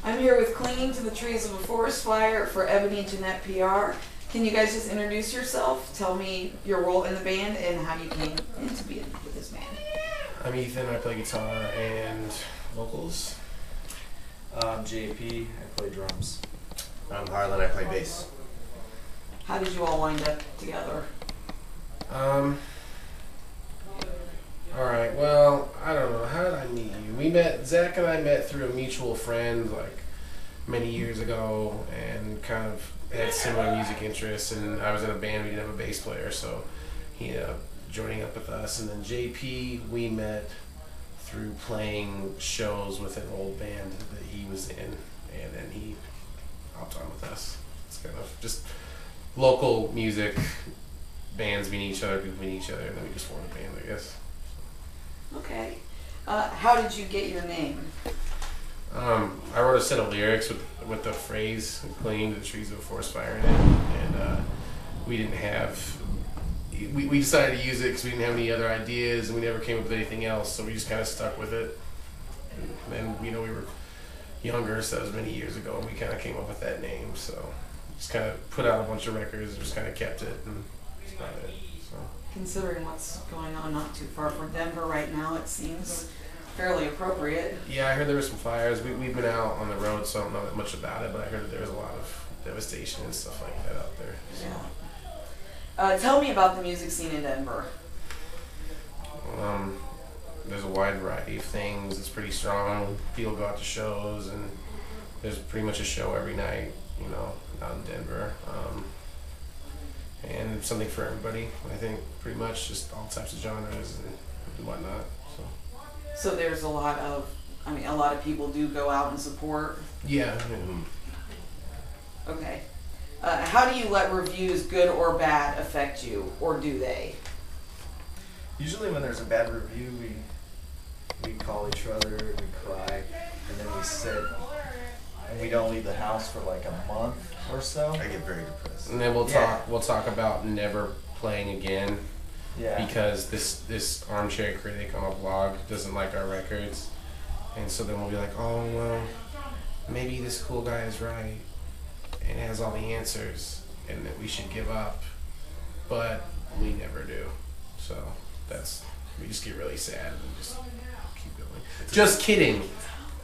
I'm here with Clinging to the Trees of a Forest Fire for Ebony Jeanette PR. Can you guys just introduce yourself? Tell me your role in the band and how you came into being with this band. I'm Ethan, I play guitar and vocals. I'm JP, I play drums. I'm Harlan, I play bass. How did you all wind up together? Alright, well, I don't know, how did I meet you? Zach and I met through a mutual friend, like, many years ago, and kind of had similar music interests, and I was in a band, we didn't have a bass player, so he ended up joining up with us, and then JP, we met through playing shows with an old band that he was in, and then he hopped on with us. It's kind of just local music, bands meeting each other, people meeting each other, and then we just formed a band, I guess. Okay. How did you get your name? I wrote a set of lyrics with the phrase "clinging to the trees of a forest fire" in it, and we didn't have. We decided to use it because we didn't have any other ideas, and we never came up with anything else, so we just kind of stuck with it. And then, we were younger, so that was many years ago, and we kind of came up with that name. So just kind of put out a bunch of records, just kind of kept it, and that's about it. So. Considering what's going on not too far from Denver right now, it seems fairly appropriate. Yeah, I heard there were some fires. We've been out on the road, so I don't know that much about it, but I heard that there was a lot of devastation and stuff like that out there. So. Yeah. Tell me about the music scene in Denver. There's a wide variety of things. It's pretty strong. People go out to shows, and there's pretty much a show every night, out in Denver. And something for everybody, I think, pretty much, just all types of genres and whatnot. So there's a lot of people do go out and support. Yeah. Okay. How do you let reviews, good or bad, affect you, or do they? Usually when there's a bad review, we call each other, we cry, and then we sit, and we don't leave the house for like a month or so. I get very depressed. And then we'll talk about never playing again. Yeah. Because this armchair critic on a blog doesn't like our records, and so then we'll be like, oh well, maybe this cool guy is right and has all the answers, and that we should give up, but we never do. So we just get really sad and just keep going. Just kidding.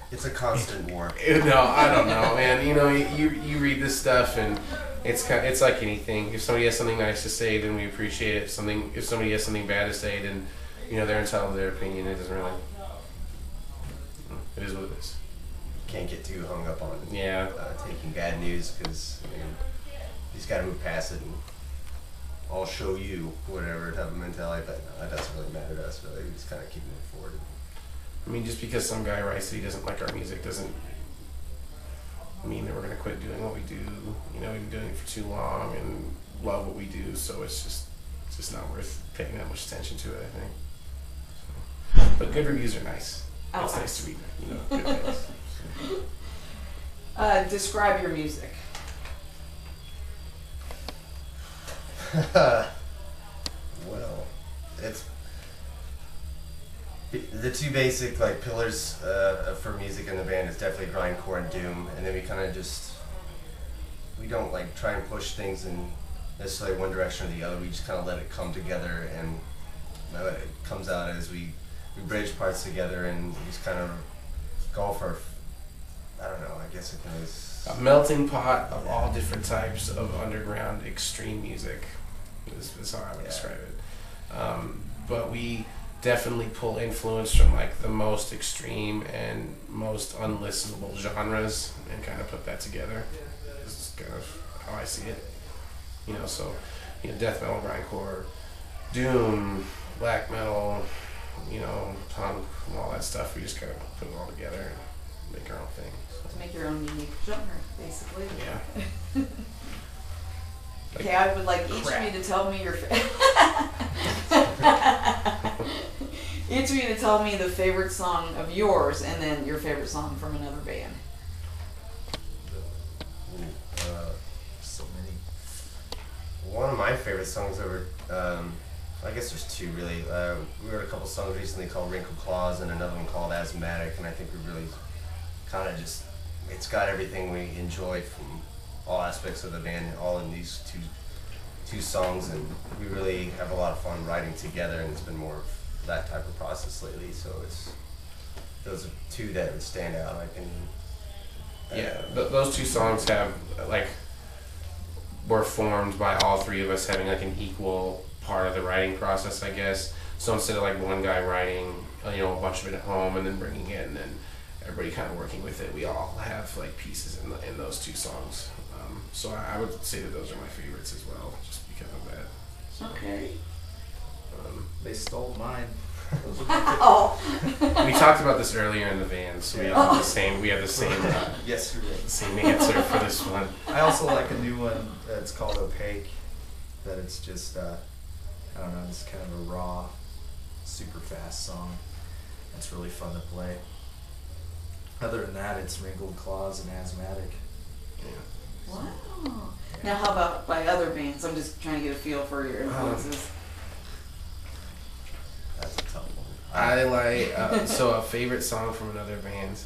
It's a constant war. No, I don't know, man. You read this stuff, and it's like anything. If somebody has something nice to say, then we appreciate it. If somebody has something bad to say, then they're entitled to their opinion. It doesn't really. It is what it is. Can't get too hung up on taking bad news, because you just got to move past it, and I'll show you whatever type of mentality. But no, that doesn't really matter to us. Really, we just kind of keep moving forward. Just because some guy writes that he doesn't like our music doesn't mean that we're going to quit doing what we do. We've been doing it for too long and love what we do, so it's just not worth paying that much attention to it, I think. So, but good reviews are nice. Oh. It's nice to read, good things. Describe your music. Well, it's the two basic pillars for music in the band is definitely grindcore and doom, and then we don't try and push things in necessarily one direction or the other. We just kind of let it come together, and it comes out as we bridge parts together, and we just kind of go for, I don't know, I guess it kind of a melting pot of all different types of underground extreme music is how I would describe it. But we definitely pull influence from the most extreme and most unlistenable genres and kind of put that together. This is kind of how I see it. So death metal, grindcore, doom, black metal, punk, and all that stuff. We just kind of put it all together and make our own thing. To make your own unique genre, basically. Yeah. Okay, I would like each of you to tell me each of you to tell me the favorite song of yours, and then your favorite song from another band. So many. One of my favorite songs ever, I guess there's two really. We wrote a couple songs recently called Wrinkled Claws and another one called Asthmatic, and I think we really kind of just it's got everything we enjoy from all aspects of the band, all in these two songs, and we really have a lot of fun writing together, and it's been more of that type of process lately. So it's those are two that would stand out, in my opinion. Yeah, those two songs have like were formed by all three of us having like an equal part of the writing process, I guess. So instead of like one guy writing, you know, a bunch of it at home and then bringing it, and then everybody kind of working with it, we all have like pieces in those two songs. So I would say that those are my favorites as well, just because of that. Okay. They stole mine. Oh. We talked about this earlier in the van, so we have the same. We have the same. Yes, you're right. The same answer for this one. I also like a new one that's called Opaque. That it's just I don't know, it's kind of a raw, super fast song. It's really fun to play. Other than that, it's Wrinkled Claws and Asthmatic. Yeah. Wow. Now, how about by other bands? I'm just trying to get a feel for your influences. That's a tough one. I like so a favorite song from another band.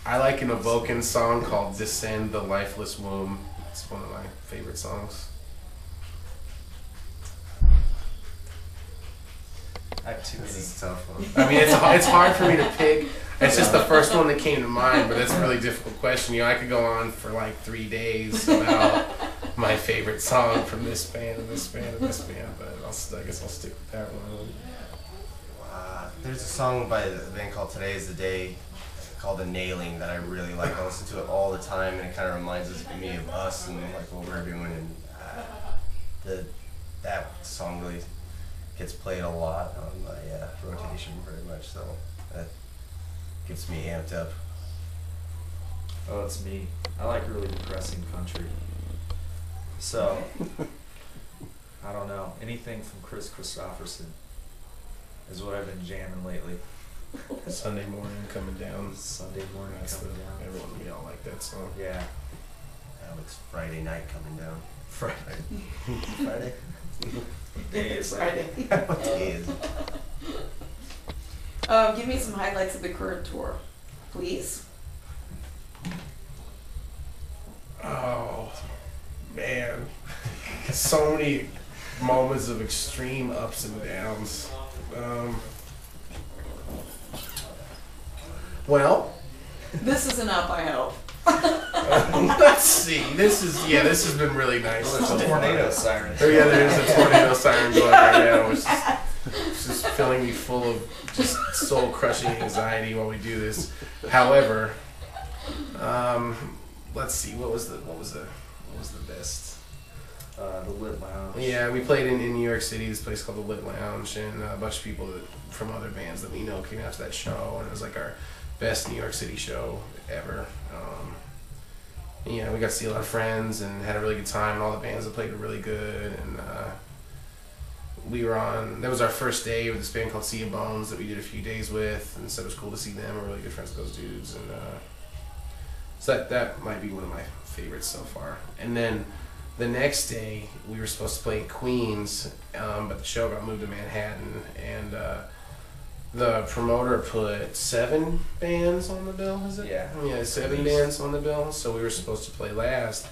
I like an Evocan song called "Descend the Lifeless Womb." It's one of my favorite songs. I have too many. This is a tough one. I mean, it's hard for me to pick. It's just the first one that came to mind, but it's a really difficult question. You know, I could go on for like 3 days about my favorite song from this band and this band and this band, but I guess I'll stick with that one. There's a song by a band called Today Is the Day called The Nailing that I really like. I listen to it all the time, and it kind of reminds me of us and like what we're doing, and that song really gets played a lot on my rotation very much, so that gets me amped up. Oh, it's me. I like really depressing country. So, I don't know. Anything from Chris Christopherson is what I've been jamming lately. Sunday morning coming down. Sunday morning That's coming down. Everyone, we all like that song. Yeah. Now it's Friday night coming down. Friday. Friday? Day is Friday. What day is it? Give me some highlights of the current tour, please. Oh, man. So many moments of extreme ups and downs. Well, This is an up, I hope. let's see. This has been really nice. There's a tornado siren. Oh, yeah, there's a tornado siren going right now, which is just filling me full of just soul-crushing anxiety while we do this. However, let's see. What was the best? The Lit Lounge. Yeah, we played in New York City, this place called the Lit Lounge, and a bunch of people from other bands that we know came out to that show, and it was like our best New York City show ever. Yeah, we got to see a lot of friends and had a really good time, and all the bands that played were really good, and that was our first day with this band called Sea of Bones that we did a few days with, and so it was cool to see them. We're really good friends with those dudes, and so that might be one of my favorites so far. And then the next day we were supposed to play in Queens, but the show got moved to Manhattan, and the promoter put 7 bands on the bill, is it? Yeah. 7 bands on the bill, so we were supposed to play last,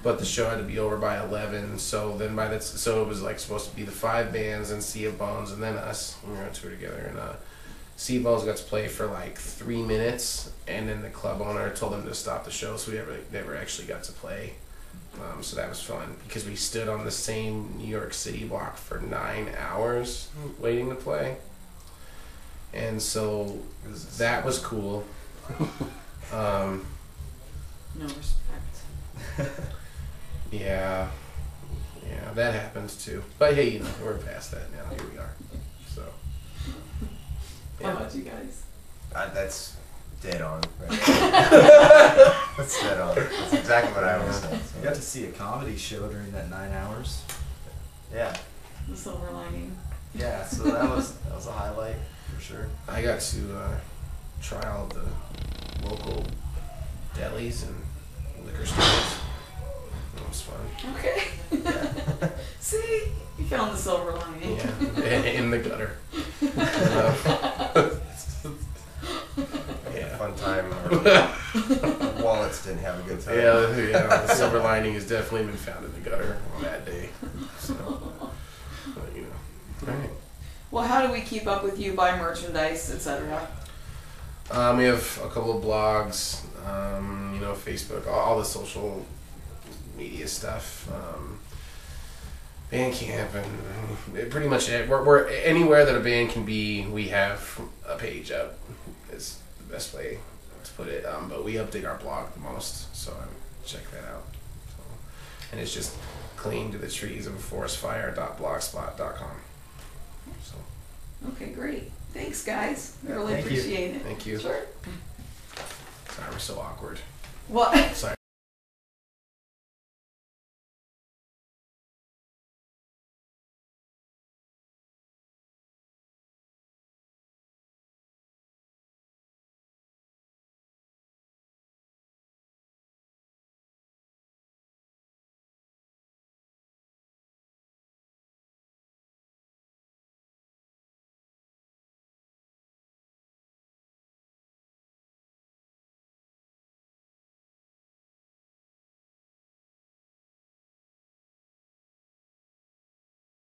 but the show had to be over by 11, so then so it was like supposed to be the 5 bands and Sea of Bones and then us. We were on tour together, and Sea of Bones got to play for like 3 minutes, and then the club owner told them to stop the show, so we never actually got to play. So that was fun, because we stood on the same New York City block for 9 hours waiting to play. And so that was cool. No respect. Yeah, that happens too. But hey, we're past that now. Here we are. So. How about you guys? That's dead on. Right? That's dead on. That's exactly what I was saying. You got to see a comedy show during that 9 hours. Yeah. The silver lining. Yeah, so that was a highlight for sure. I got to try all the local delis and liquor stores. That was fun. Okay. Yeah. See, you found the silver lining. Yeah, in the gutter. fun time. Our wallets didn't have a good time. Yeah. The silver lining has definitely been found in the gutter on that day. So, but, you know. All right. Well, how do we keep up with you, buy merchandise, etc.? We have a couple of blogs, you know, Facebook, all the social media stuff, Bandcamp, and pretty much we're anywhere that a band can be. We have a page up. Is the best way to put it. But we update our blog the most, so I would check that out. So, and it's just clean to the trees of a forest fire.blogspot.com. So. Okay, great. Thanks, guys. I really Thank you. appreciate it. Thank you. Sure. Sorry, we're so awkward. Well, Sorry